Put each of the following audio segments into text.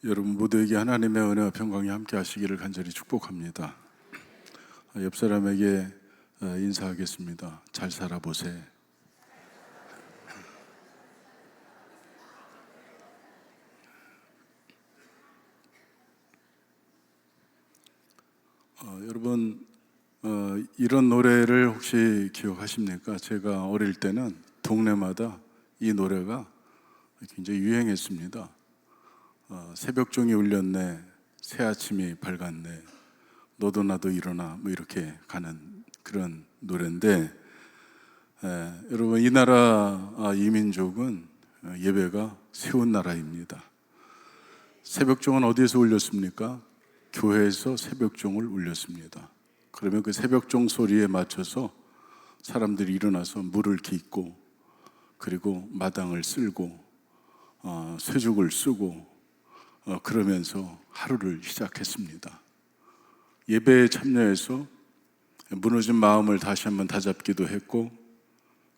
여러분 모두에게 하나님의 은혜와 평강이 함께 하시기를 간절히 축복합니다. 옆 사람에게 인사하겠습니다. 잘 살아보세. 여러분 이런 노래를 혹시 기억하십니까? 제가 어릴 때는 동네마다 이 노래가 굉장히 유행했습니다. 새벽종이 울렸네, 새아침이 밝았네, 너도 나도 일어나, 뭐 이렇게 가는 그런 노래인데, 여러분 이 나라 이 민족은 예배가 세운 나라입니다. 새벽종은 어디에서 울렸습니까? 교회에서 새벽종을 울렸습니다. 그러면 그 새벽종 소리에 맞춰서 사람들이 일어나서 물을 깃고, 그리고 마당을 쓸고, 쇠죽을 쓰고, 그러면서 하루를 시작했습니다. 예배에 참여해서 무너진 마음을 다시 한번 다잡기도 했고,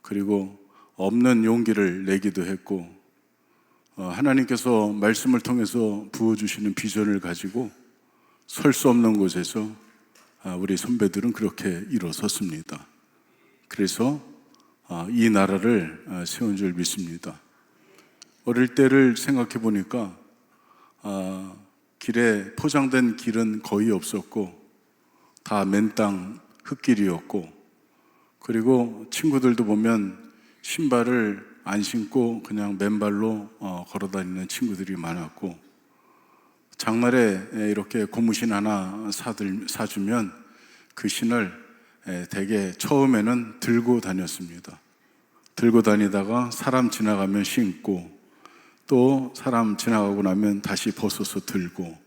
그리고 없는 용기를 내기도 했고, 하나님께서 말씀을 통해서 부어주시는 비전을 가지고 설 수 없는 곳에서 우리 선배들은 그렇게 일어섰습니다. 그래서 이 나라를 세운 줄 믿습니다. 어릴 때를 생각해 보니까 길에 포장된 길은 거의 없었고 다 맨땅 흙길이었고, 그리고 친구들도 보면 신발을 안 신고 그냥 맨발로 걸어 다니는 친구들이 많았고, 장날에 이렇게 고무신 하나 사주면 그 신을 대개 처음에는 들고 다녔습니다. 들고 다니다가 사람 지나가면 신고, 또 사람 지나가고 나면 다시 벗어서 들고,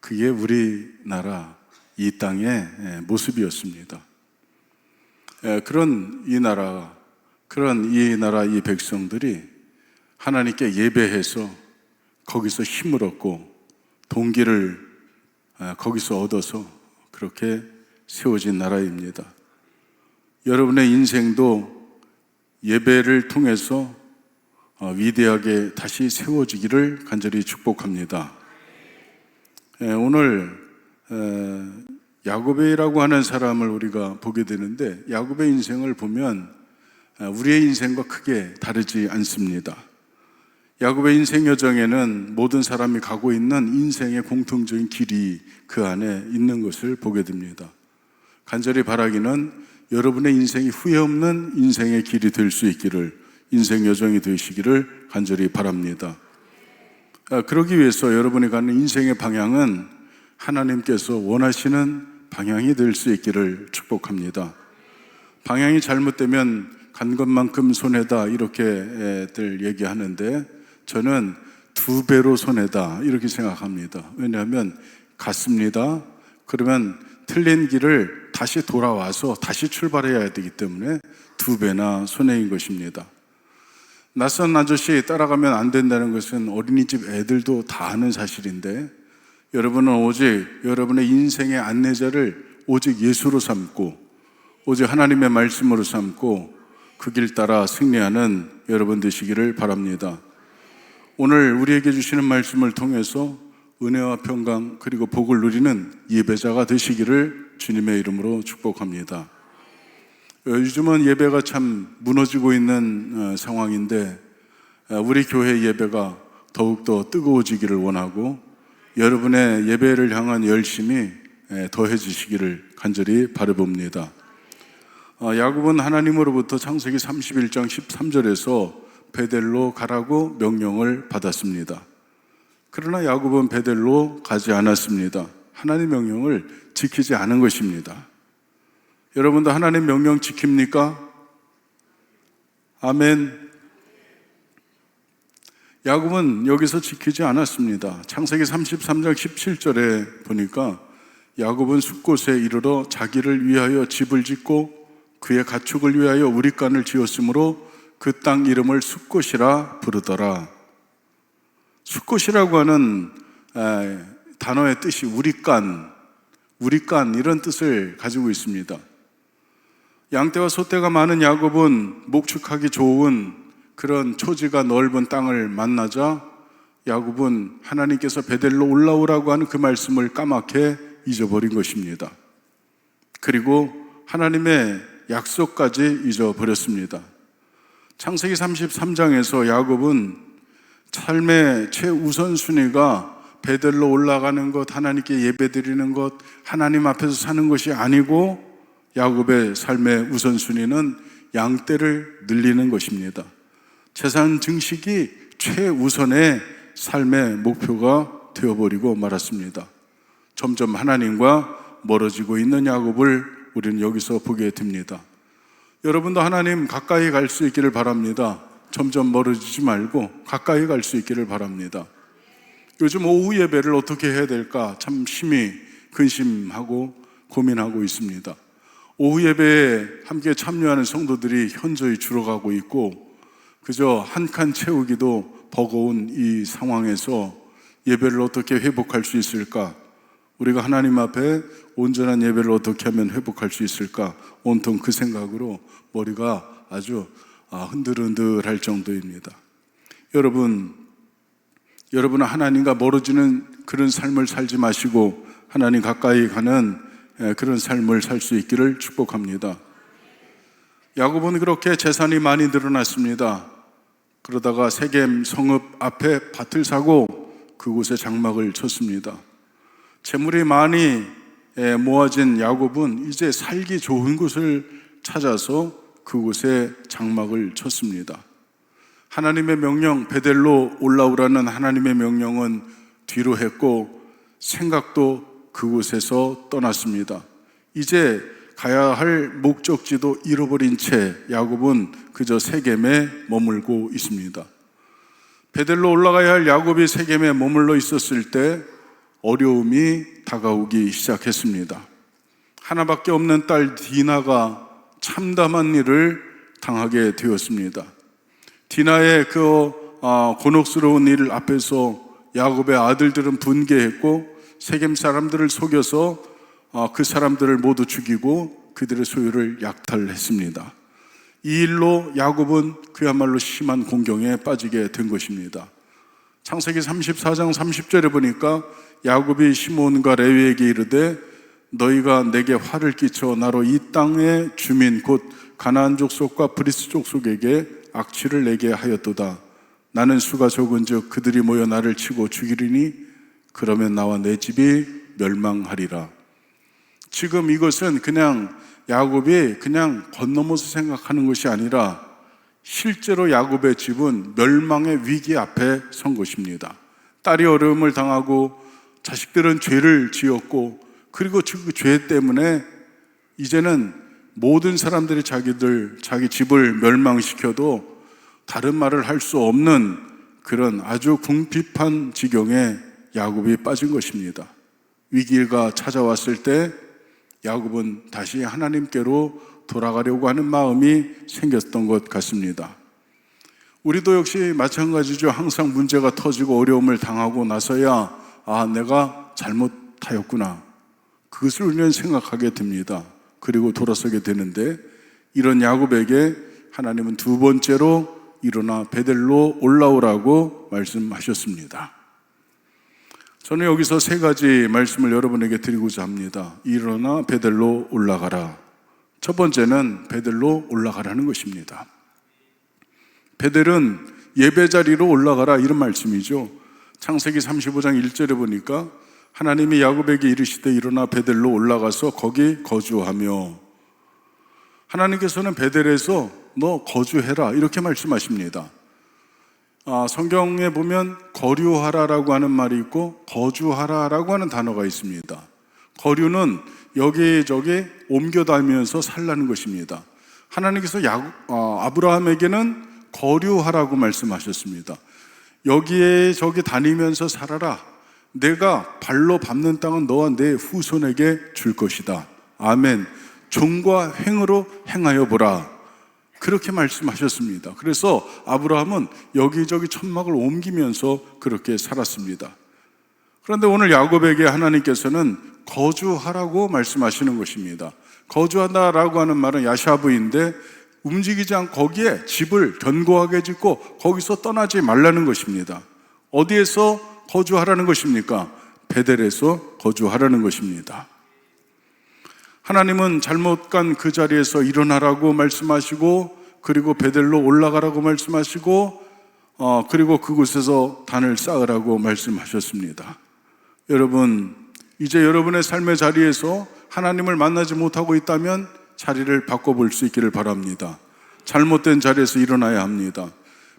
그게 우리나라 이 땅의 모습이었습니다. 그런 이 나라 이 백성들이 하나님께 예배해서 거기서 힘을 얻고 동기를 거기서 얻어서 그렇게 세워진 나라입니다. 여러분의 인생도 예배를 통해서 위대하게 다시 세워지기를 간절히 축복합니다. 오늘 야곱이라고 하는 사람을 우리가 보게 되는데, 야곱의 인생을 보면 우리의 인생과 크게 다르지 않습니다. 야곱의 인생 여정에는 모든 사람이 가고 있는 인생의 공통적인 길이 그 안에 있는 것을 보게 됩니다. 간절히 바라기는 여러분의 인생이 후회 없는 인생의 길이 될 수 있기를, 인생 여정이 되시기를 간절히 바랍니다. 그러기 위해서 여러분이 가는 인생의 방향은 하나님께서 원하시는 방향이 될 수 있기를 축복합니다. 방향이 잘못되면 간 것만큼 손해다, 이렇게들 얘기하는데 저는 2배로 손해다 이렇게 생각합니다. 왜냐하면 갔습니다. 그러면 틀린 길을 다시 돌아와서 다시 출발해야 되기 때문에 2배나 손해인 것입니다. 낯선 아저씨 따라가면 안 된다는 것은 어린이집 애들도 다 아는 사실인데, 여러분은 오직 여러분의 인생의 안내자를 오직 예수로 삼고 오직 하나님의 말씀으로 삼고 그 길 따라 승리하는 여러분 되시기를 바랍니다. 오늘 우리에게 주시는 말씀을 통해서 은혜와 평강 그리고 복을 누리는 예배자가 되시기를 주님의 이름으로 축복합니다. 요즘은 예배가 참 무너지고 있는 상황인데, 우리 교회 예배가 더욱더 뜨거워지기를 원하고 여러분의 예배를 향한 열심이 더해지시기를 간절히 바라봅니다. 야곱은 하나님으로부터 창세기 31장 13절에서 베델로 가라고 명령을 받았습니다. 그러나 야곱은 베델로 가지 않았습니다. 하나님의 명령을 지키지 않은 것입니다. 여러분도 하나님 명령 지킵니까? 아멘. 야곱은 여기서 지키지 않았습니다. 창세기 33장 17절에 보니까 야곱은 숫곳에 이르러 자기를 위하여 집을 짓고 그의 가축을 위하여 우릿간을 지었으므로 그 땅 이름을 숫곳이라 부르더라. 숫곳이라고 하는 단어의 뜻이 우릿간 이런 뜻을 가지고 있습니다. 양떼와 소떼가 많은 야곱은 목축하기 좋은 그런 초지가 넓은 땅을 만나자 야곱은 하나님께서 베델로 올라오라고 하는 그 말씀을 까맣게 잊어버린 것입니다. 그리고 하나님의 약속까지 잊어버렸습니다. 창세기 33장에서 야곱은 삶의 최우선순위가 베델로 올라가는 것, 하나님께 예배드리는 것, 하나님 앞에서 사는 것이 아니고 야곱의 삶의 우선순위는 양떼를 늘리는 것입니다. 재산 증식이 최우선의 삶의 목표가 되어버리고 말았습니다. 점점 하나님과 멀어지고 있는 야곱을 우리는 여기서 보게 됩니다. 여러분도 하나님 가까이 갈 수 있기를 바랍니다. 점점 멀어지지 말고 가까이 갈 수 있기를 바랍니다. 요즘 오후 예배를 어떻게 해야 될까 참 심히 근심하고 고민하고 있습니다. 오후 예배에 함께 참여하는 성도들이 현저히 줄어가고 있고 그저 한 칸 채우기도 버거운 이 상황에서 예배를 어떻게 회복할 수 있을까? 우리가 하나님 앞에 온전한 예배를 어떻게 하면 회복할 수 있을까? 온통 그 생각으로 머리가 아주 흔들흔들할 정도입니다. 여러분은 하나님과 멀어지는 그런 삶을 살지 마시고 하나님 가까이 가는 그런 삶을 살 수 있기를 축복합니다. 야곱은 그렇게 재산이 많이 늘어났습니다. 그러다가 세겜 성읍 앞에 밭을 사고 그곳에 장막을 쳤습니다. 재물이 많이 모아진 야곱은 이제 살기 좋은 곳을 찾아서 그곳에 장막을 쳤습니다. 하나님의 명령, 베델로 올라오라는 하나님의 명령은 뒤로 했고 생각도 그곳에서 떠났습니다. 이제 가야 할 목적지도 잃어버린 채 야곱은 그저 세겜에 머물고 있습니다. 베델로 올라가야 할 야곱이 세겜에 머물러 있었을 때 어려움이 다가오기 시작했습니다. 하나밖에 없는 딸 디나가 참담한 일을 당하게 되었습니다. 디나의 그 곤혹스러운 일 앞에서 야곱의 아들들은 분개했고 세겜 사람들을 속여서 그 사람들을 모두 죽이고 그들의 소유를 약탈했습니다. 이 일로 야곱은 그야말로 심한 공경에 빠지게 된 것입니다. 창세기 34장 30절에 보니까 야곱이 시몬과 레위에게 이르되 너희가 내게 화를 끼쳐 나로 이 땅의 주민 곧 가나안 족속과 브리스 족속에게 악취를 내게 하였도다. 나는 수가 적은즉 그들이 모여 나를 치고 죽이리니 그러면 나와 내 집이 멸망하리라. 지금 이것은 그냥 야곱이 그냥 건너면서 생각하는 것이 아니라 실제로 야곱의 집은 멸망의 위기 앞에 선 것입니다. 딸이 어려움을 당하고 자식들은 죄를 지었고 그리고 그 죄 때문에 이제는 모든 사람들이 자기 집을 멸망시켜도 다른 말을 할 수 없는 그런 아주 궁핍한 지경에 야곱이 빠진 것입니다. 위기가 찾아왔을 때 야곱은 다시 하나님께로 돌아가려고 하는 마음이 생겼던 것 같습니다. 우리도 역시 마찬가지죠. 항상 문제가 터지고 어려움을 당하고 나서야 내가 잘못하였구나. 그것을 우리는 생각하게 됩니다. 그리고 돌아서게 되는데 이런 야곱에게 하나님은 두 번째로 일어나 베델로 올라오라고 말씀하셨습니다. 저는 여기서 세 가지 말씀을 여러분에게 드리고자 합니다. 일어나 베델로 올라가라. 첫 번째는 베델로 올라가라는 것입니다. 베델은 예배 자리로 올라가라 이런 말씀이죠. 창세기 35장 1절에 보니까 하나님이 야곱에게 이르시되 일어나 베델로 올라가서 거기 거주하며, 하나님께서는 베델에서 너 거주해라 이렇게 말씀하십니다. 성경에 보면 거류하라라고 하는 말이 있고 거주하라라고 하는 단어가 있습니다. 거류는 여기저기 옮겨 다니면서 살라는 것입니다. 하나님께서 아브라함에게는 거류하라고 말씀하셨습니다. 여기에 저기 다니면서 살아라. 내가 발로 밟는 땅은 너와 내 후손에게 줄 것이다. 아멘. 종과 행으로 행하여 보라. 그렇게 말씀하셨습니다. 그래서 아브라함은 여기저기 천막을 옮기면서 그렇게 살았습니다. 그런데 오늘 야곱에게 하나님께서는 거주하라고 말씀하시는 것입니다. 거주한다라고 하는 말은 야샤브인데 움직이지 않고 거기에 집을 견고하게 짓고 거기서 떠나지 말라는 것입니다. 어디에서 거주하라는 것입니까? 베델에서 거주하라는 것입니다. 하나님은 잘못 간 그 자리에서 일어나라고 말씀하시고, 그리고 베델로 올라가라고 말씀하시고, 그리고 그곳에서 단을 쌓으라고 말씀하셨습니다. 여러분, 이제 여러분의 삶의 자리에서 하나님을 만나지 못하고 있다면 자리를 바꿔볼 수 있기를 바랍니다. 잘못된 자리에서 일어나야 합니다.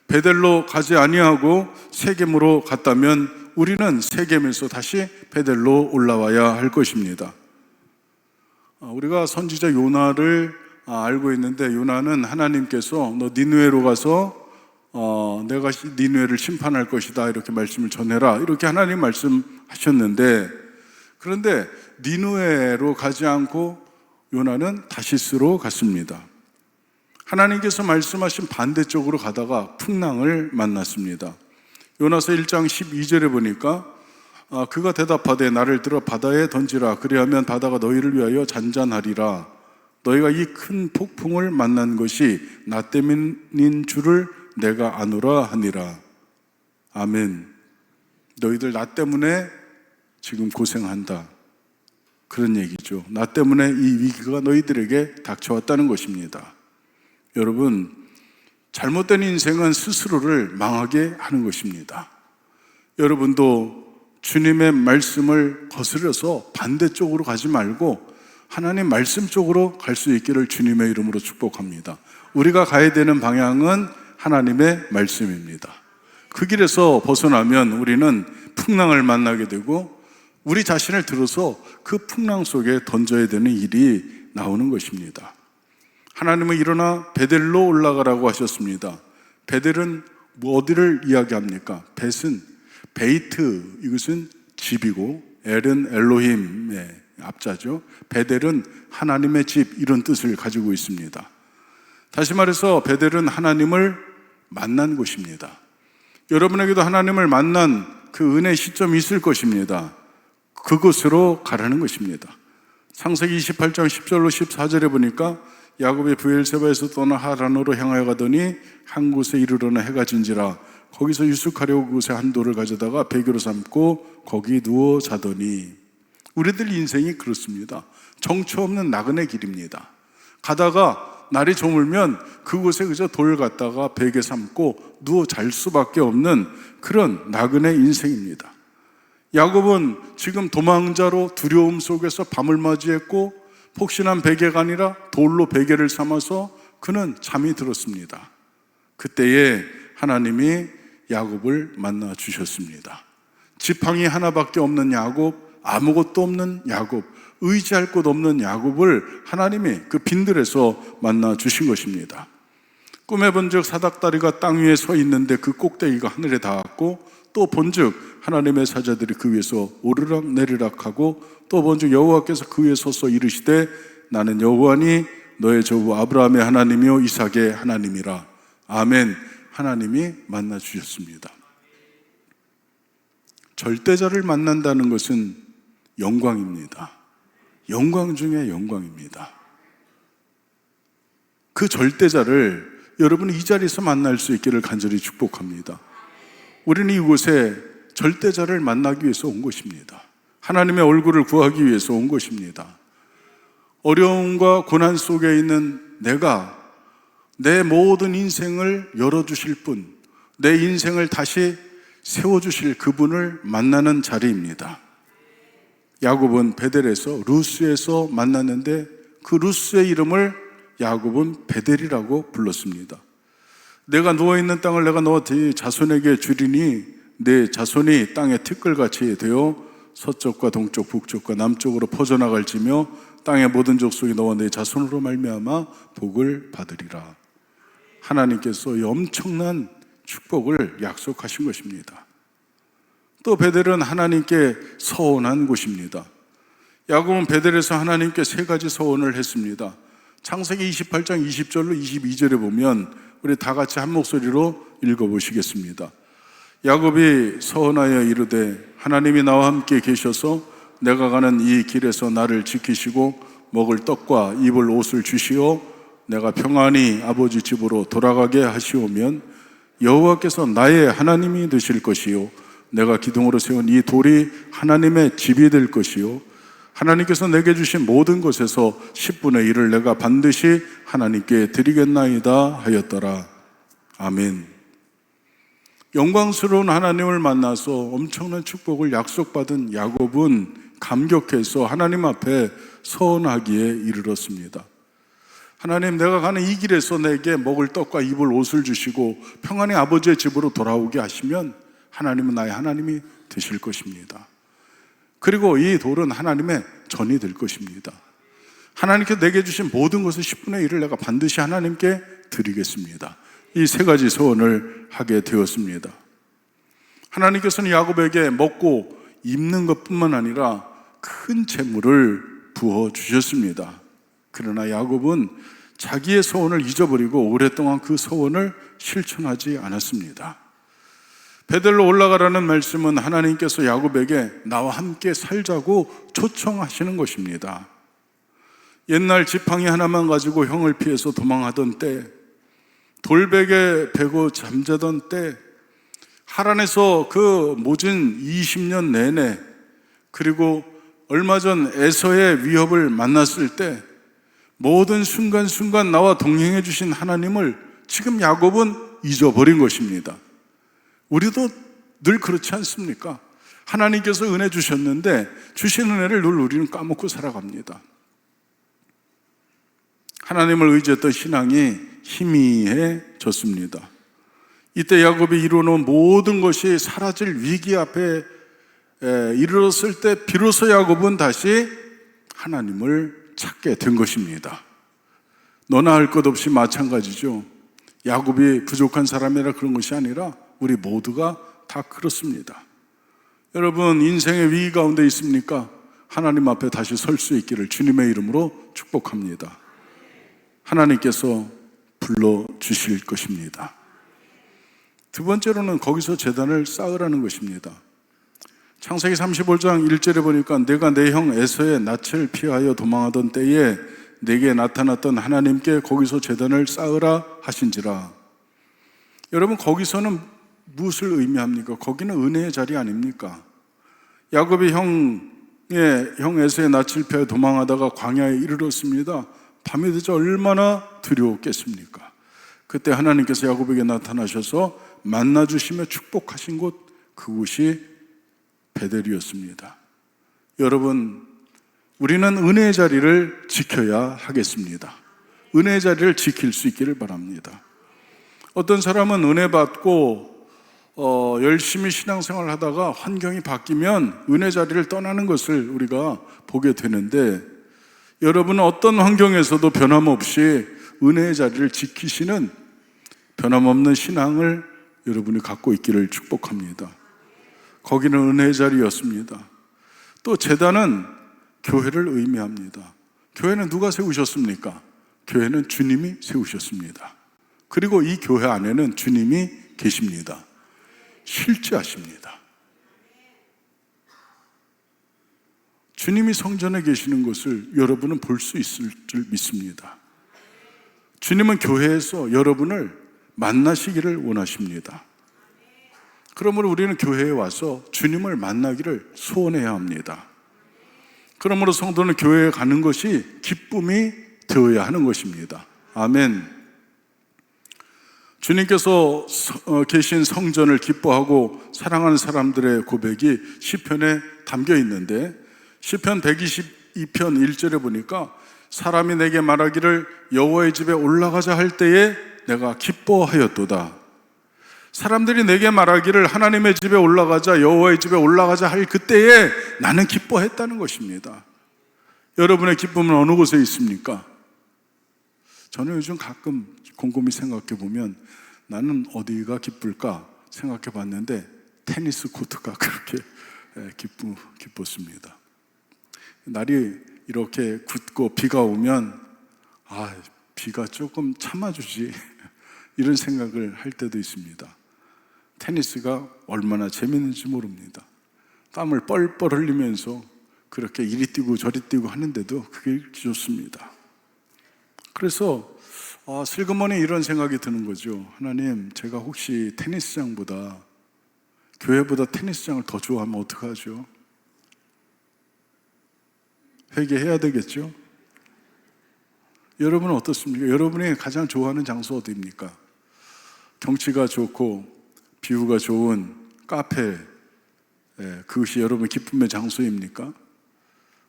베델로 가지 아니하고 세겜으로 갔다면 우리는 세겜에서 다시 베델로 올라와야 할 것입니다. 우리가 선지자 요나를 알고 있는데, 요나는 하나님께서 너 니느웨로 가서 내가 니느웨를 심판할 것이다 이렇게 말씀을 전해라 이렇게 하나님 말씀하셨는데, 그런데 니느웨로 가지 않고 요나는 다시스로 갔습니다. 하나님께서 말씀하신 반대쪽으로 가다가 풍랑을 만났습니다. 요나서 1장 12절에 보니까 그가 대답하되 나를 들어 바다에 던지라. 그리하면 바다가 너희를 위하여 잔잔하리라. 너희가 이 큰 폭풍을 만난 것이 나 때문인 줄을 내가 아노라 하니라. 아멘. 너희들 나 때문에 지금 고생한다, 그런 얘기죠. 나 때문에 이 위기가 너희들에게 닥쳐왔다는 것입니다. 여러분, 잘못된 인생은 스스로를 망하게 하는 것입니다. 여러분도 주님의 말씀을 거스려서 반대쪽으로 가지 말고 하나님 말씀 쪽으로 갈 수 있기를 주님의 이름으로 축복합니다. 우리가 가야 되는 방향은 하나님의 말씀입니다. 그 길에서 벗어나면 우리는 풍랑을 만나게 되고 우리 자신을 들어서 그 풍랑 속에 던져야 되는 일이 나오는 것입니다. 하나님은 일어나 베델로 올라가라고 하셨습니다. 베델은 어디를 이야기합니까? 벳은 베이트, 이것은 집이고, 엘은 엘로힘의 앞자죠. 베델은 하나님의 집, 이런 뜻을 가지고 있습니다. 다시 말해서 베델은 하나님을 만난 곳입니다. 여러분에게도 하나님을 만난 그 은혜의 시점이 있을 것입니다. 그곳으로 가라는 것입니다. 창세기 28장 10절로 14절에 보니까 야곱이 브엘세바에서 떠나 하란으로 향하여 가더니 한 곳에 이르러나 해가 진지라. 거기서 유숙하려고 그곳에 한 돌을 가져다가 베개로 삼고 거기 누워 자더니. 우리들 인생이 그렇습니다. 정처 없는 나그네 길입니다. 가다가 날이 저물면 그곳에 그저 돌 갖다가 베개 삼고 누워 잘 수밖에 없는 그런 나그네 인생입니다. 야곱은 지금 도망자로 두려움 속에서 밤을 맞이했고, 폭신한 베개가 아니라 돌로 베개를 삼아서 그는 잠이 들었습니다. 그때에 하나님이 야곱을 만나 주셨습니다. 지팡이 하나밖에 없는 야곱, 아무것도 없는 야곱, 의지할 곳 없는 야곱을 하나님이 그 빈들에서 만나 주신 것입니다. 꿈에 본즉 사닥다리가 땅 위에 서 있는데 그 꼭대기가 하늘에 닿았고, 또 본즉 하나님의 사자들이 그 위에서 오르락 내리락 하고, 또 본즉 여호와께서 그 위에 서서 이르시되 나는 여호와니 너의 조부 아브라함의 하나님이요 이삭의 하나님이라. 아멘. 하나님이 만나 주셨습니다. 절대자를 만난다는 것은 영광입니다. 영광 중에 영광입니다. 그 절대자를 여러분이 이 자리에서 만날 수 있기를 간절히 축복합니다. 우리는 이곳에 절대자를 만나기 위해서 온 것입니다. 하나님의 얼굴을 구하기 위해서 온 것입니다. 어려움과 고난 속에 있는 내가 내 모든 인생을 열어주실 분, 내 인생을 다시 세워주실 그분을 만나는 자리입니다. 야곱은 베델에서, 루스에서 만났는데 그 루스의 이름을 야곱은 베델이라고 불렀습니다. 내가 누워있는 땅을 내가 너 자손에게 주리니 내 자손이 땅의 티끌같이 되어 서쪽과 동쪽, 북쪽과 남쪽으로 퍼져나갈지며 땅의 모든 족속이 너와 내 자손으로 말미암아 복을 받으리라. 하나님께서 이 엄청난 축복을 약속하신 것입니다. 또 베델은 하나님께 서원한 곳입니다. 야곱은 베델에서 하나님께 세 가지 서원을 했습니다. 창세기 28장 20절로 22절에 보면 우리 다 같이 한 목소리로 읽어보시겠습니다. 야곱이 서원하여 이르되 하나님이 나와 함께 계셔서 내가 가는 이 길에서 나를 지키시고 먹을 떡과 입을 옷을 주시어 내가 평안히 아버지 집으로 돌아가게 하시오면 여호와께서 나의 하나님이 되실 것이요 내가 기둥으로 세운 이 돌이 하나님의 집이 될 것이요 하나님께서 내게 주신 모든 것에서 10분의 1을 내가 반드시 하나님께 드리겠나이다 하였더라. 아멘. 영광스러운 하나님을 만나서 엄청난 축복을 약속받은 야곱은 감격해서 하나님 앞에 서원하기에 이르렀습니다. 하나님, 내가 가는 이 길에서 내게 먹을 떡과 입을 옷을 주시고 평안히 아버지의 집으로 돌아오게 하시면 하나님은 나의 하나님이 되실 것입니다. 그리고 이 돌은 하나님의 전이 될 것입니다. 하나님께서 내게 주신 모든 것의 10분의 1을 내가 반드시 하나님께 드리겠습니다. 이 세 가지 소원을 하게 되었습니다. 하나님께서는 야곱에게 먹고 입는 것뿐만 아니라 큰 재물을 부어주셨습니다. 그러나 야곱은 자기의 소원을 잊어버리고 오랫동안 그 소원을 실천하지 않았습니다. 베델로 올라가라는 말씀은 하나님께서 야곱에게 나와 함께 살자고 초청하시는 것입니다. 옛날 지팡이 하나만 가지고 형을 피해서 도망하던 때, 돌베개 베고 잠자던 때, 하란에서 그 모진 20년 내내, 그리고 얼마 전 에서의 위협을 만났을 때 모든 순간순간 나와 동행해 주신 하나님을 지금 야곱은 잊어버린 것입니다. 우리도 늘 그렇지 않습니까? 하나님께서 은혜 주셨는데 주신 은혜를 늘 우리는 까먹고 살아갑니다. 하나님을 의지했던 신앙이 희미해졌습니다. 이때 야곱이 이루어놓은 모든 것이 사라질 위기 앞에 이르렀을 때 비로소 야곱은 다시 하나님을 찾게 된 것입니다. 너나 할 것 없이 마찬가지죠. 야곱이 부족한 사람이라 그런 것이 아니라 우리 모두가 다 그렇습니다. 여러분, 인생의 위기 가운데 있습니까? 하나님 앞에 다시 설 수 있기를 주님의 이름으로 축복합니다. 하나님께서 불러주실 것입니다. 두 번째로는 거기서 제단을 쌓으라는 것입니다. 창세기 35장 1절에 보니까 내가 내 형 에서의 낯을 피하여 도망하던 때에 내게 나타났던 하나님께 거기서 제단을 쌓으라 하신지라. 여러분, 거기서는 무엇을 의미합니까? 거기는 은혜의 자리 아닙니까? 야곱이 형 에서의 낯을 피하여 도망하다가 광야에 이르렀습니다. 밤이 되자 얼마나 두려웠겠습니까? 그때 하나님께서 야곱에게 나타나셔서 만나주시며 축복하신 곳, 그곳이 베델이었습니다. 여러분, 우리는 은혜의 자리를 지켜야 하겠습니다. 은혜의 자리를 지킬 수 있기를 바랍니다. 어떤 사람은 은혜 받고 열심히 신앙생활을 하다가 환경이 바뀌면 은혜 자리를 떠나는 것을 우리가 보게 되는데, 여러분은 어떤 환경에서도 변함없이 은혜의 자리를 지키시는 변함없는 신앙을 여러분이 갖고 있기를 축복합니다. 거기는 은혜의 자리였습니다. 또 제단은 교회를 의미합니다. 교회는 누가 세우셨습니까? 교회는 주님이 세우셨습니다. 그리고 이 교회 안에는 주님이 계십니다. 실제하십니다. 주님이 성전에 계시는 것을 여러분은 볼 수 있을 줄 믿습니다. 주님은 교회에서 여러분을 만나시기를 원하십니다. 그러므로 우리는 교회에 와서 주님을 만나기를 소원해야 합니다. 그러므로 성도는 교회에 가는 것이 기쁨이 되어야 하는 것입니다. 아멘. 주님께서 계신 성전을 기뻐하고 사랑하는 사람들의 고백이 시편에 담겨 있는데, 시편 122편 1절에 보니까 사람이 내게 말하기를 여호와의 집에 올라가자 할 때에 내가 기뻐하였도다. 사람들이 내게 말하기를 하나님의 집에 올라가자, 여호와의 집에 올라가자 할 그때에 나는 기뻐했다는 것입니다. 여러분의 기쁨은 어느 곳에 있습니까? 저는 요즘 가끔 곰곰이 생각해 보면 나는 어디가 기쁠까 생각해 봤는데 테니스 코트가 그렇게 기뻤습니다. 날이 이렇게 굳고 비가 오면 비가 조금 참아주지 이런 생각을 할 때도 있습니다. 테니스가 얼마나 재밌는지 모릅니다. 땀을 뻘뻘 흘리면서 그렇게 이리 뛰고 저리 뛰고 하는데도 그게 좋습니다. 그래서 슬그머니 이런 생각이 드는 거죠. 하나님, 제가 혹시 테니스장보다 교회보다 테니스장을 더 좋아하면 어떡하죠? 회개해야 되겠죠? 여러분은 어떻습니까? 여러분이 가장 좋아하는 장소 어디입니까? 경치가 좋고 뷰가 좋은 카페, 그것이 여러분 기쁨의 장소입니까?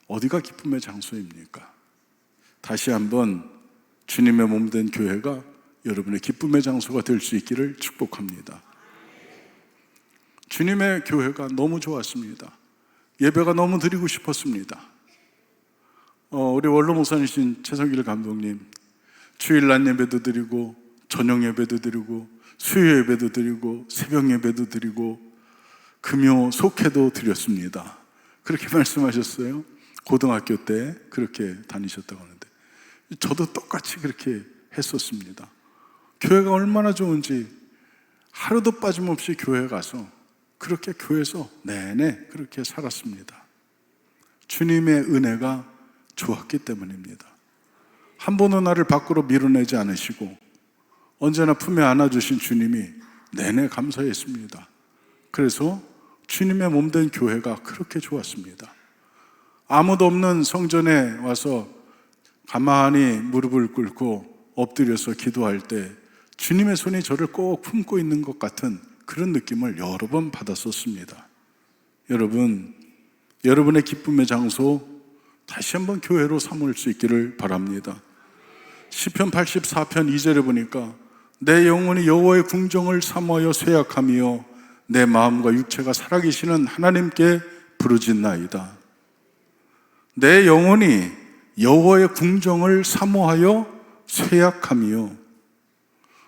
어디가 기쁨의 장소입니까? 다시 한번 주님의 몸 된 교회가 여러분의 기쁨의 장소가 될 수 있기를 축복합니다. 주님의 교회가 너무 좋았습니다. 예배가 너무 드리고 싶었습니다. 우리 원로 목사님이신 최성길 감독님, 주일 낮 예배도 드리고 저녁 예배도 드리고 수요 예배도 드리고 새벽 예배도 드리고 금요 속회도 드렸습니다. 그렇게 말씀하셨어요. 고등학교 때 그렇게 다니셨다고 하는데 저도 똑같이 그렇게 했었습니다. 교회가 얼마나 좋은지 하루도 빠짐없이 교회 가서 그렇게 교회에서 내내 그렇게 살았습니다. 주님의 은혜가 좋았기 때문입니다. 한 번도 나를 밖으로 밀어내지 않으시고 언제나 품에 안아주신 주님이 내내 감사했습니다. 그래서 주님의 몸된 교회가 그렇게 좋았습니다. 아무도 없는 성전에 와서 가만히 무릎을 꿇고 엎드려서 기도할 때 주님의 손이 저를 꼭 품고 있는 것 같은 그런 느낌을 여러 번 받았었습니다. 여러분, 여러분의 기쁨의 장소 다시 한번 교회로 삼을 수 있기를 바랍니다. 시편 84편 2절에 보니까 내 영혼이 여호와의 궁정을 사모하여 쇠약하며 내 마음과 육체가 살아계시는 하나님께 부르짖나이다. 내 영혼이 여호와의 궁정을 사모하여 쇠약하며,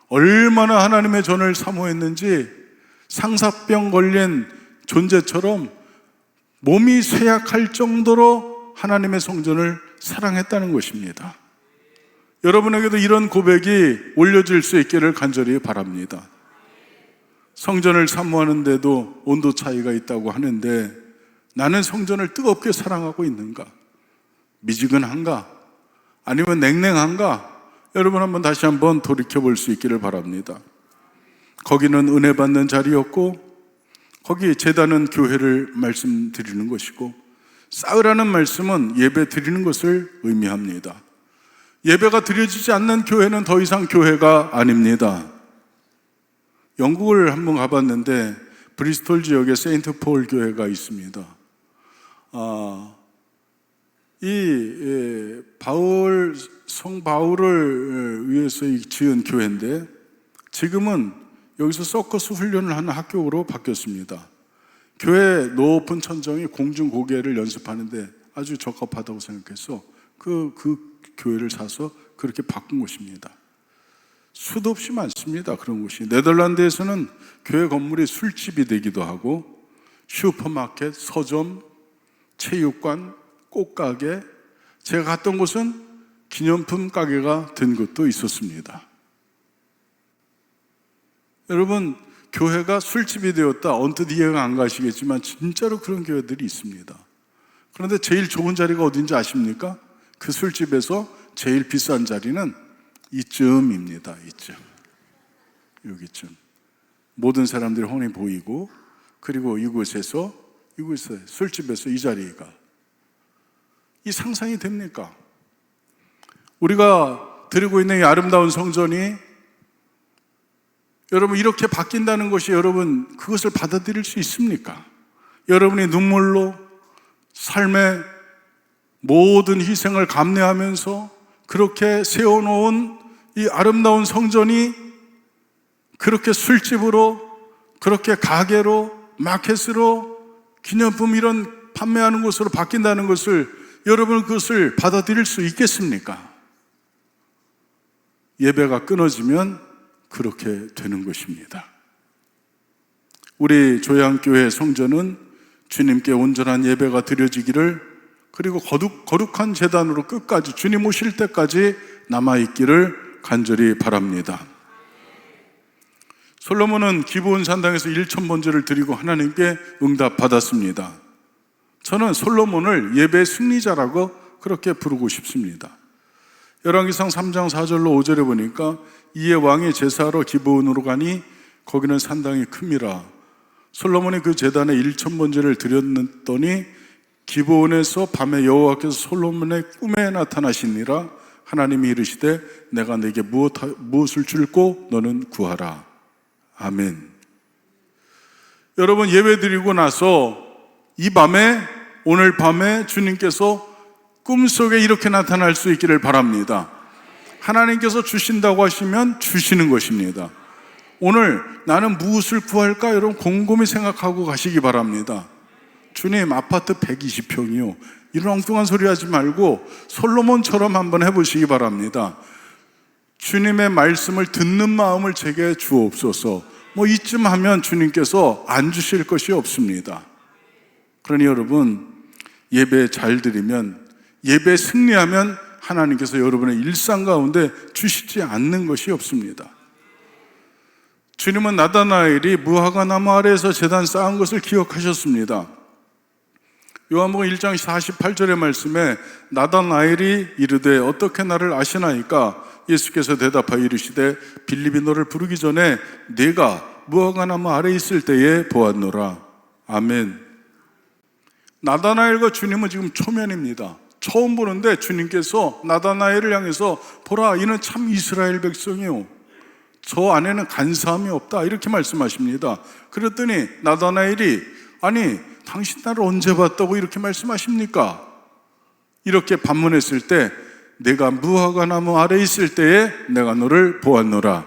얼마나 하나님의 전을 사모했는지 상사병 걸린 존재처럼 몸이 쇠약할 정도로 하나님의 성전을 사랑했다는 것입니다. 여러분에게도 이런 고백이 올려질 수 있기를 간절히 바랍니다. 성전을 사모하는데도 온도 차이가 있다고 하는데 나는 성전을 뜨겁게 사랑하고 있는가? 미지근한가? 아니면 냉랭한가? 여러분 한번 다시 한번 돌이켜 볼 수 있기를 바랍니다. 거기는 은혜 받는 자리였고 거기 제단은 교회를 말씀드리는 것이고 쌓으라는 말씀은 예배 드리는 것을 의미합니다. 예배가 드려지지 않는 교회는 더 이상 교회가 아닙니다. 영국을 한번 가봤는데 브리스톨 지역에 세인트 폴 교회가 있습니다. 성 바울을 위해서 지은 교회인데 지금은 여기서 서커스 훈련을 하는 학교로 바뀌었습니다. 교회 높은 천정이 공중 고개를 연습하는데 아주 적합하다고 생각해서 그 교회를 사서 그렇게 바꾼 곳입니다. 수도 없이 많습니다. 그런 곳이. 네덜란드에서는 교회 건물이 술집이 되기도 하고 슈퍼마켓, 서점, 체육관, 꽃가게, 제가 갔던 곳은 기념품 가게가 된 것도 있었습니다. 여러분, 교회가 술집이 되었다, 언뜻 이해가 안 가시겠지만 진짜로 그런 교회들이 있습니다. 그런데 제일 좋은 자리가 어딘지 아십니까? 그 술집에서 제일 비싼 자리는 이쯤입니다. 이쯤, 여기쯤. 모든 사람들이 훤히 보이고, 그리고 이곳에서 술집에서 이 자리가, 이 상상이 됩니까? 우리가 드리고 있는 이 아름다운 성전이 여러분 이렇게 바뀐다는 것이 여러분 그것을 받아들일 수 있습니까? 여러분이 눈물로 삶의 모든 희생을 감내하면서 그렇게 세워놓은 이 아름다운 성전이 그렇게 술집으로, 그렇게 가게로, 마켓으로, 기념품 이런 판매하는 곳으로 바뀐다는 것을 여러분 그것을 받아들일 수 있겠습니까? 예배가 끊어지면 그렇게 되는 것입니다. 우리 조양교회 성전은 주님께 온전한 예배가 드려지기를, 그리고 거룩한 제단으로 끝까지 주님 오실 때까지 남아있기를 간절히 바랍니다. 솔로몬은 기브온 산당에서 1000번제를 드리고 하나님께 응답받았습니다. 저는 솔로몬을 예배 승리자라고 그렇게 부르고 싶습니다. 열왕기상 3장 4절로 5절에 보니까 이에 왕이 제사하러 기브온으로 가니 거기는 산당이 큽니다. 솔로몬이 그 제단에 1,000번제를 드렸더니 기브온에서 밤에 여호와께서 솔로몬의 꿈에 나타나시니라. 하나님이 이르시되 내가 네게 무엇을 줄고 너는 구하라. 아멘. 여러분, 예배 드리고 나서 이 밤에, 오늘 밤에 주님께서 꿈속에 이렇게 나타날 수 있기를 바랍니다. 하나님께서 주신다고 하시면 주시는 것입니다. 오늘 나는 무엇을 구할까? 여러분 곰곰이 생각하고 가시기 바랍니다. 주님, 아파트 120평이요. 이런 엉뚱한 소리 하지 말고 솔로몬처럼 한번 해보시기 바랍니다. 주님의 말씀을 듣는 마음을 제게 주옵소서. 이쯤 하면 주님께서 안 주실 것이 없습니다. 그러니 여러분, 예배 잘 드리면, 예배 승리하면 하나님께서 여러분의 일상 가운데 주시지 않는 것이 없습니다. 주님은 나다나엘이 무화과 나무 아래에서 제단 쌓은 것을 기억하셨습니다. 요한복음 1장 48절의 말씀에 나다나엘이 이르되 어떻게 나를 아시나이까? 예수께서 대답하여 이르시되 빌립이 너를 부르기 전에 내가 무화과 나무 아래에 있을 때에 보았노라. 아멘. 나다나엘과 주님은 지금 초면입니다. 처음 보는데 주님께서 나다나엘을 향해서 보라, 이는 참 이스라엘 백성이요, 저 안에는 간사함이 없다, 이렇게 말씀하십니다. 그랬더니 나다나엘이 아니 당신 나를 언제 봤다고 이렇게 말씀하십니까? 이렇게 반문했을 때 내가 무화과 나무 아래에 있을 때에 내가 너를 보았노라,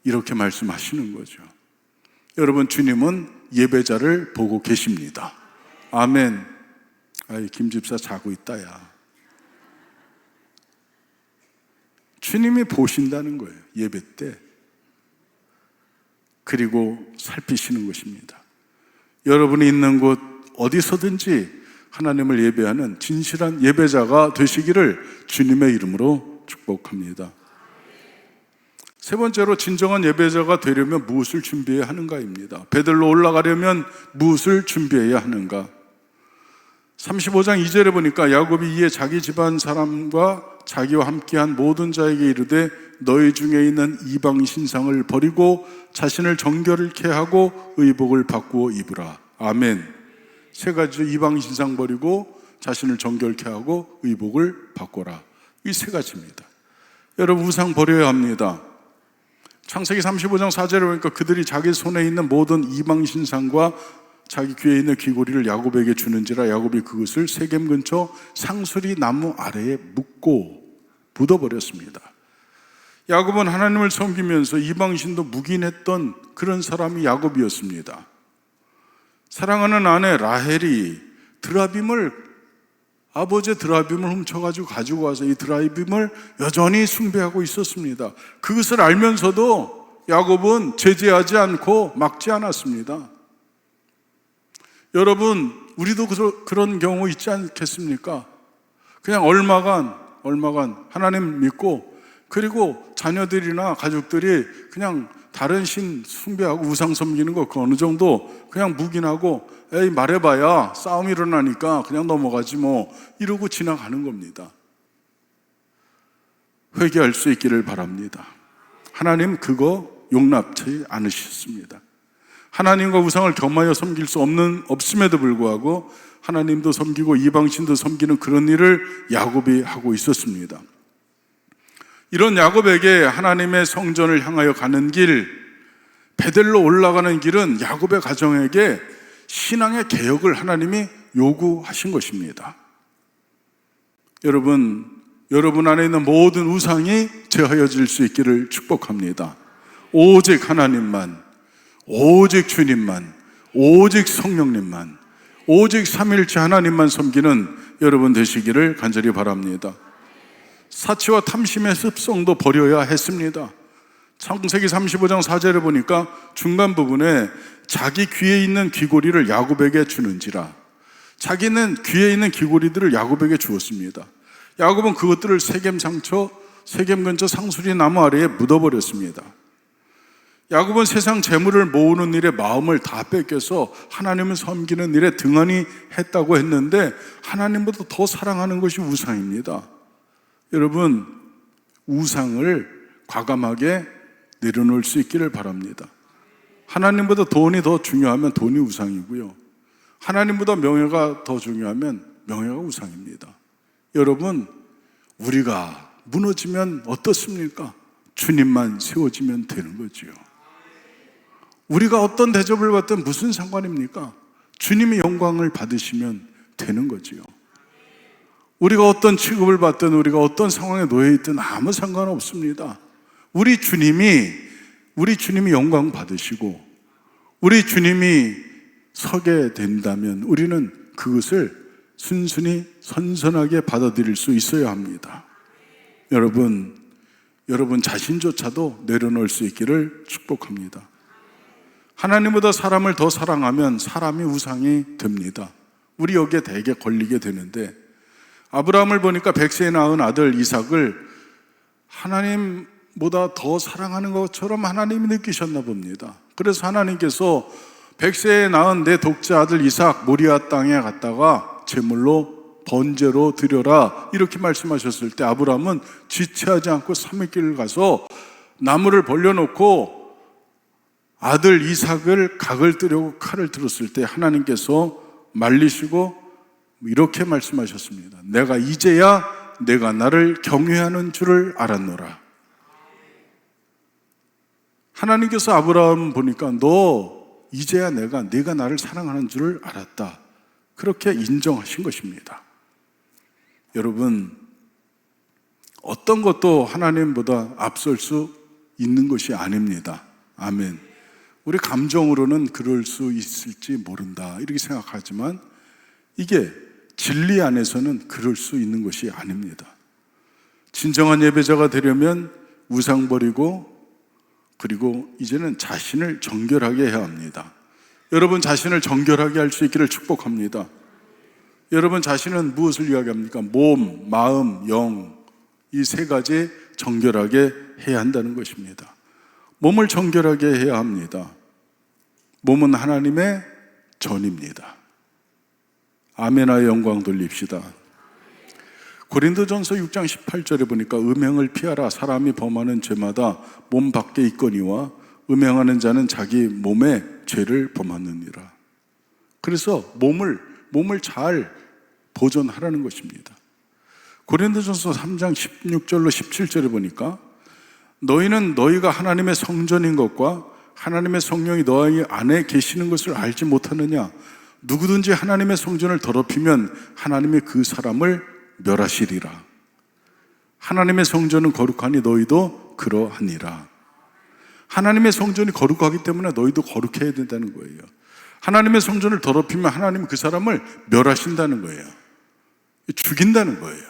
이렇게 말씀하시는 거죠. 여러분, 주님은 예배자를 보고 계십니다. 아멘. 아이, 김 집사 자고 있다 야. 주님이 보신다는 거예요, 예배 때. 그리고 살피시는 것입니다. 여러분이 있는 곳 어디서든지 하나님을 예배하는 진실한 예배자가 되시기를 주님의 이름으로 축복합니다. 세 번째로, 진정한 예배자가 되려면 무엇을 준비해야 하는가입니다. 베들로 올라가려면 무엇을 준비해야 하는가? 35장 2절에 보니까 야곱이 이에 자기 집안 사람과 자기와 함께한 모든 자에게 이르되 너희 중에 있는 이방 신상을 버리고 자신을 정결케 하고 의복을 바꾸어 입으라. 아멘. 세 가지죠. 이방 신상 버리고 자신을 정결케 하고 의복을 바꿔라. 이 세 가지입니다. 여러분, 우상 버려야 합니다. 창세기 35장 4절에 보니까 그들이 자기 손에 있는 모든 이방 신상과 자기 귀에 있는 귀고리를 야곱에게 주는지라 야곱이 그것을 세겜 근처 상수리 나무 아래에 묻고 묻어버렸습니다. 야곱은 하나님을 섬기면서 이방신도 묵인했던 그런 사람이 야곱이었습니다. 사랑하는 아내 라헬이 아버지의 드라빔을 훔쳐가지고 가지고 와서 이 드라빔을 여전히 숭배하고 있었습니다. 그것을 알면서도 야곱은 제재하지 않고 막지 않았습니다. 여러분, 우리도 그런 경우 있지 않겠습니까? 그냥 얼마간 하나님 믿고, 그리고 자녀들이나 가족들이 그냥 다른 신 숭배하고 우상 섬기는 거 그 어느 정도 그냥 묵인하고 에이 말해봐야 싸움 일어나니까 그냥 넘어가지 뭐, 이러고 지나가는 겁니다. 회개할 수 있기를 바랍니다. 하나님 그거 용납치 않으셨습니다. 하나님과 우상을 겸하여 섬길 수 없음에도 불구하고 하나님도 섬기고 이방신도 섬기는 그런 일을 야곱이 하고 있었습니다. 이런 야곱에게 하나님의 성전을 향하여 가는 길, 베델로 올라가는 길은 야곱의 가정에게 신앙의 개혁을 하나님이 요구하신 것입니다. 여러분 안에 있는 모든 우상이 제하여질 수 있기를 축복합니다. 오직 하나님만, 오직 주님만, 오직 성령님만, 오직 삼위일체 하나님만 섬기는 여러분 되시기를 간절히 바랍니다. 사치와 탐심의 습성도 버려야 했습니다. 창세기 35장 4절에 보니까 중간 부분에 자기 귀에 있는 귀고리를 야곱에게 주는지라, 자기는 귀에 있는 귀고리들을 야곱에게 주었습니다. 야곱은 그것들을 세겜 근처 상수리 나무 아래에 묻어버렸습니다. 야곱은 세상 재물을 모으는 일에 마음을 다 뺏겨서 하나님을 섬기는 일에 등한히 했다고 했는데 하나님보다 더 사랑하는 것이 우상입니다. 여러분, 우상을 과감하게 내려놓을 수 있기를 바랍니다. 하나님보다 돈이 더 중요하면 돈이 우상이고요. 하나님보다 명예가 더 중요하면 명예가 우상입니다. 여러분, 우리가 무너지면 어떻습니까? 주님만 세워지면 되는 거지요. 우리가 어떤 대접을 받든 무슨 상관입니까? 주님이 영광을 받으시면 되는 거지요. 우리가 어떤 취급을 받든 우리가 어떤 상황에 놓여 있든 아무 상관없습니다. 우리 주님이 영광 받으시고 우리 주님이 서게 된다면 우리는 그것을 순순히 선선하게 받아들일 수 있어야 합니다. 여러분 자신조차도 내려놓을 수 있기를 축복합니다. 하나님보다 사람을 더 사랑하면 사람이 우상이 됩니다. 우리 여기에 대개 걸리게 되는데, 아브라함을 보니까 100세에 낳은 아들 이삭을 하나님보다 더 사랑하는 것처럼 하나님이 느끼셨나 봅니다. 그래서 하나님께서 100세에 낳은 내 독자 아들 이삭 모리아 땅에 갔다가 제물로 번제로 드려라 이렇게 말씀하셨을 때, 아브라함은 지체하지 않고 3일 길을 가서 나무를 벌려놓고 아들 이삭을 각을 뜨려고 칼을 들었을 때 하나님께서 말리시고 이렇게 말씀하셨습니다. 내가 이제야 내가 나를 경외하는 줄을 알았노라. 하나님께서 아브라함 보니까 너 이제야 네가 나를 사랑하는 줄을 알았다, 그렇게 인정하신 것입니다. 여러분, 어떤 것도 하나님보다 앞설 수 있는 것이 아닙니다. 아멘. 우리 감정으로는 그럴 수 있을지 모른다 이렇게 생각하지만 이게 진리 안에서는 그럴 수 있는 것이 아닙니다. 진정한 예배자가 되려면 우상 버리고, 그리고 이제는 자신을 정결하게 해야 합니다. 여러분 자신을 정결하게 할 수 있기를 축복합니다. 여러분 자신은 무엇을 이야기합니까? 몸, 마음, 영, 이 세 가지 정결하게 해야 한다는 것입니다. 몸을 정결하게 해야 합니다. 몸은 하나님의 전입니다. 아멘하의 영광 돌립시다. 고린도전서 6장 18절에 보니까 음행을 피하라. 사람이 범하는 죄마다 몸 밖에 있거니와 음행하는 자는 자기 몸의 죄를 범하느니라. 그래서 몸을 잘 보존하라는 것입니다. 고린도전서 3장 16절로 17절에 보니까 너희는 너희가 하나님의 성전인 것과 하나님의 성령이 너희 안에 계시는 것을 알지 못하느냐? 누구든지 하나님의 성전을 더럽히면 하나님이 그 사람을 멸하시리라. 하나님의 성전은 거룩하니 너희도 그러하니라. 하나님의 성전이 거룩하기 때문에 너희도 거룩해야 된다는 거예요. 하나님의 성전을 더럽히면 하나님은 그 사람을 멸하신다는 거예요. 죽인다는 거예요.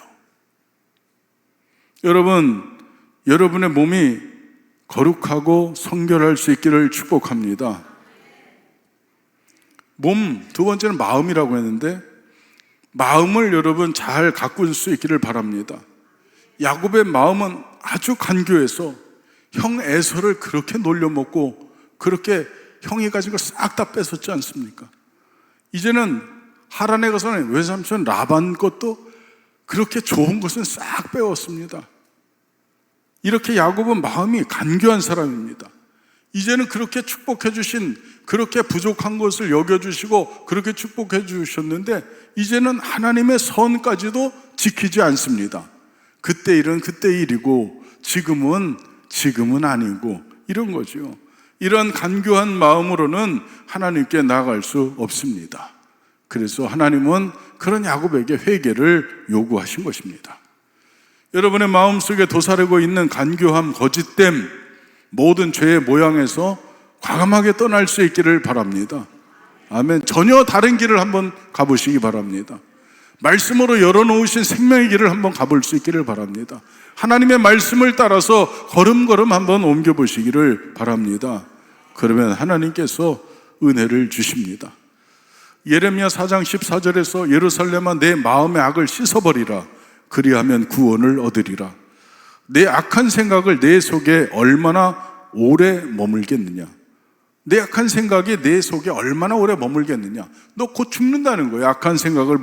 여러분의 몸이 거룩하고 성결할 수 있기를 축복합니다. 몸, 두 번째는 마음이라고 했는데, 마음을 여러분 잘 가꿀 수 있기를 바랍니다. 야곱의 마음은 아주 간교해서 형 에서를 그렇게 놀려먹고 그렇게 형이 가진 걸 싹 다 뺏었지 않습니까? 이제는 하란에 가서는 외삼촌 라반 것도 그렇게 좋은 것은 싹 빼왔습니다. 이렇게 야곱은 마음이 간교한 사람입니다. 이제는 그렇게 축복해 주신, 그렇게 부족한 것을 여겨주시고 그렇게 축복해 주셨는데 이제는 하나님의 선까지도 지키지 않습니다. 그때 일은 그때 일이고 지금은 아니고 이런 거죠. 이런 간교한 마음으로는 하나님께 나아갈 수 없습니다. 그래서 하나님은 그런 야곱에게 회개를 요구하신 것입니다. 여러분의 마음속에 도사리고 있는 간교함, 거짓됨, 모든 죄의 모양에서 과감하게 떠날 수 있기를 바랍니다. 아멘. 전혀 다른 길을 한번 가보시기 바랍니다. 말씀으로 열어놓으신 생명의 길을 한번 가볼 수 있기를 바랍니다. 하나님의 말씀을 따라서 걸음걸음 한번 옮겨보시기를 바랍니다. 그러면 하나님께서 은혜를 주십니다. 예레미야 4장 14절에서 예루살렘아 내 마음의 악을 씻어버리라. 그리하면 구원을 얻으리라. 내 악한 생각을 내 속에 얼마나 오래 머물겠느냐? 내 악한 생각이 내 속에 얼마나 오래 머물겠느냐? 너 곧 죽는다는 거예요. 악한 생각을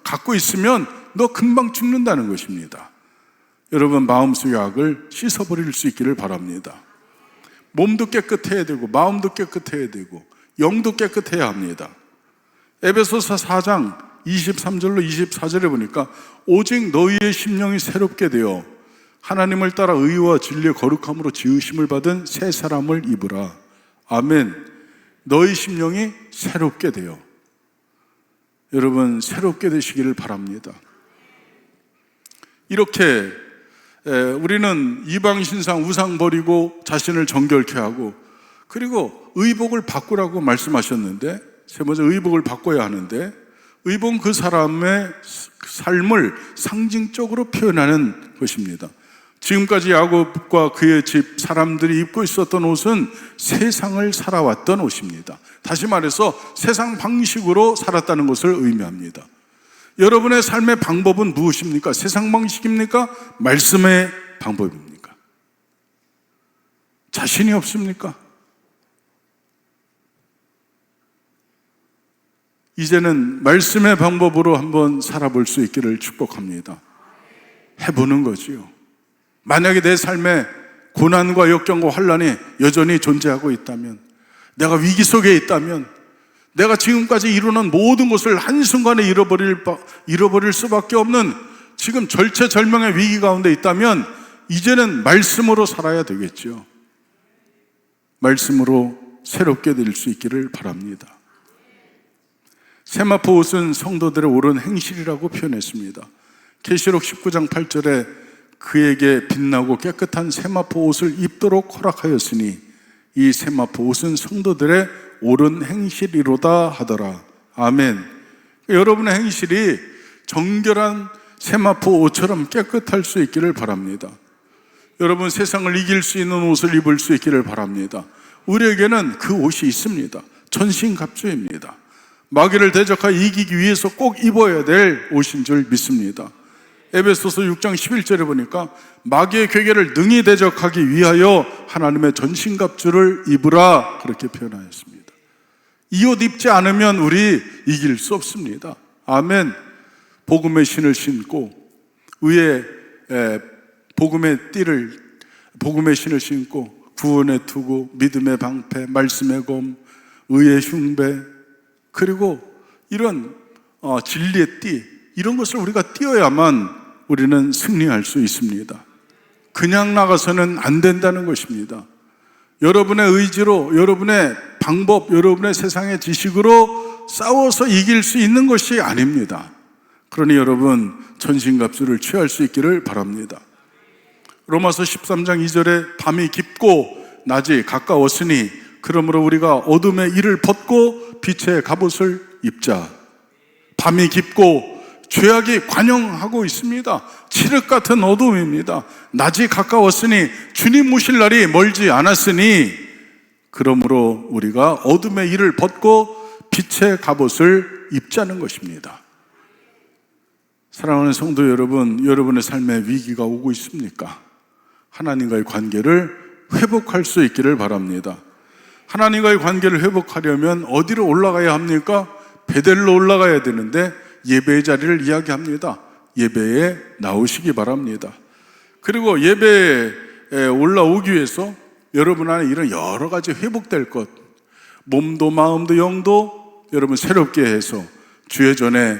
갖고 있으면 너 금방 죽는다는 것입니다. 여러분 마음속의 악을 씻어버릴 수 있기를 바랍니다. 몸도 깨끗해야 되고 마음도 깨끗해야 되고 영도 깨끗해야 합니다. 에베소서 4장 23절로 24절에 보니까 오직 너희의 심령이 새롭게 되어 하나님을 따라 의와 진리의 거룩함으로 지으심을 받은 새 사람을 입으라. 아멘. 너희 심령이 새롭게 되어. 여러분, 새롭게 되시기를 바랍니다. 이렇게 우리는 이방 신상 우상 버리고 자신을 정결케 하고, 그리고 의복을 바꾸라고 말씀하셨는데, 세 번째 의복을 바꿔야 하는데, 의복은 그 사람의 삶을 상징적으로 표현하는 것입니다. 지금까지 야곱과 그의 집 사람들이 입고 있었던 옷은 세상을 살아왔던 옷입니다. 다시 말해서 세상 방식으로 살았다는 것을 의미합니다. 여러분의 삶의 방법은 무엇입니까? 세상 방식입니까? 말씀의 방법입니까? 자신이 없습니까? 이제는 말씀의 방법으로 한번 살아볼 수 있기를 축복합니다. 해보는 거지요. 만약에 내 삶에 고난과 역경과 환난이 여전히 존재하고 있다면, 내가 위기 속에 있다면, 내가 지금까지 이루는 모든 것을 한순간에 잃어버릴 수밖에 없는 지금 절체절명의 위기 가운데 있다면 이제는 말씀으로 살아야 되겠죠. 말씀으로 새롭게 될 수 있기를 바랍니다. 세마포 옷은 성도들의 옳은 행실이라고 표현했습니다. 계시록 19장 8절에 그에게 빛나고 깨끗한 세마포 옷을 입도록 허락하였으니 이 세마포 옷은 성도들의 옳은 행실이로다 하더라. 아멘. 여러분의 행실이 정결한 세마포 옷처럼 깨끗할 수 있기를 바랍니다. 여러분, 세상을 이길 수 있는 옷을 입을 수 있기를 바랍니다. 우리에게는 그 옷이 있습니다. 전신갑주입니다. 마귀를 대적하여 이기기 위해서 꼭 입어야 될 옷인 줄 믿습니다. 에베소서 6장 11절에 보니까 마귀의 괴계를 능히 대적하기 위하여 하나님의 전신갑주를 입으라, 그렇게 표현하였습니다. 이 옷 입지 않으면 우리 이길 수 없습니다. 아멘. 복음의 신을 신고 위에 복음의 신을 신고 구원의 투구, 믿음의 방패, 말씀의 검, 의의 흉배, 그리고 이런 진리의 띠, 이런 것을 우리가 띄어야만 우리는 승리할 수 있습니다. 그냥 나가서는 안 된다는 것입니다. 여러분의 의지로, 여러분의 방법, 여러분의 세상의 지식으로 싸워서 이길 수 있는 것이 아닙니다. 그러니 여러분, 전신갑주를 취할 수 있기를 바랍니다. 로마서 13장 2절에 밤이 깊고 낮이 가까웠으니 그러므로 우리가 어둠의 일을 벗고 빛의 갑옷을 입자. 밤이 깊고 죄악이 관영하고 있습니다. 칠흑 같은 어둠입니다. 낮이 가까웠으니 주님 오실 날이 멀지 않았으니 그러므로 우리가 어둠의 일을 벗고 빛의 갑옷을 입자는 것입니다. 사랑하는 성도 여러분, 여러분의 삶에 위기가 오고 있습니까? 하나님과의 관계를 회복할 수 있기를 바랍니다. 하나님과의 관계를 회복하려면 어디로 올라가야 합니까? 베델로 올라가야 되는데 예배의 자리를 이야기합니다. 예배에 나오시기 바랍니다. 그리고 예배에 올라오기 위해서 여러분 안에 이런 여러 가지 회복될 것, 몸도 마음도 영도 여러분 새롭게 해서 주의 전에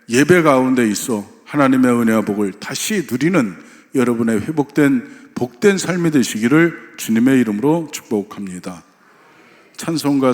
예배 가운데 있어 하나님의 은혜와 복을 다시 누리는 여러분의 회복된 복된 삶이 되시기를 주님의 이름으로 축복합니다. 찬송가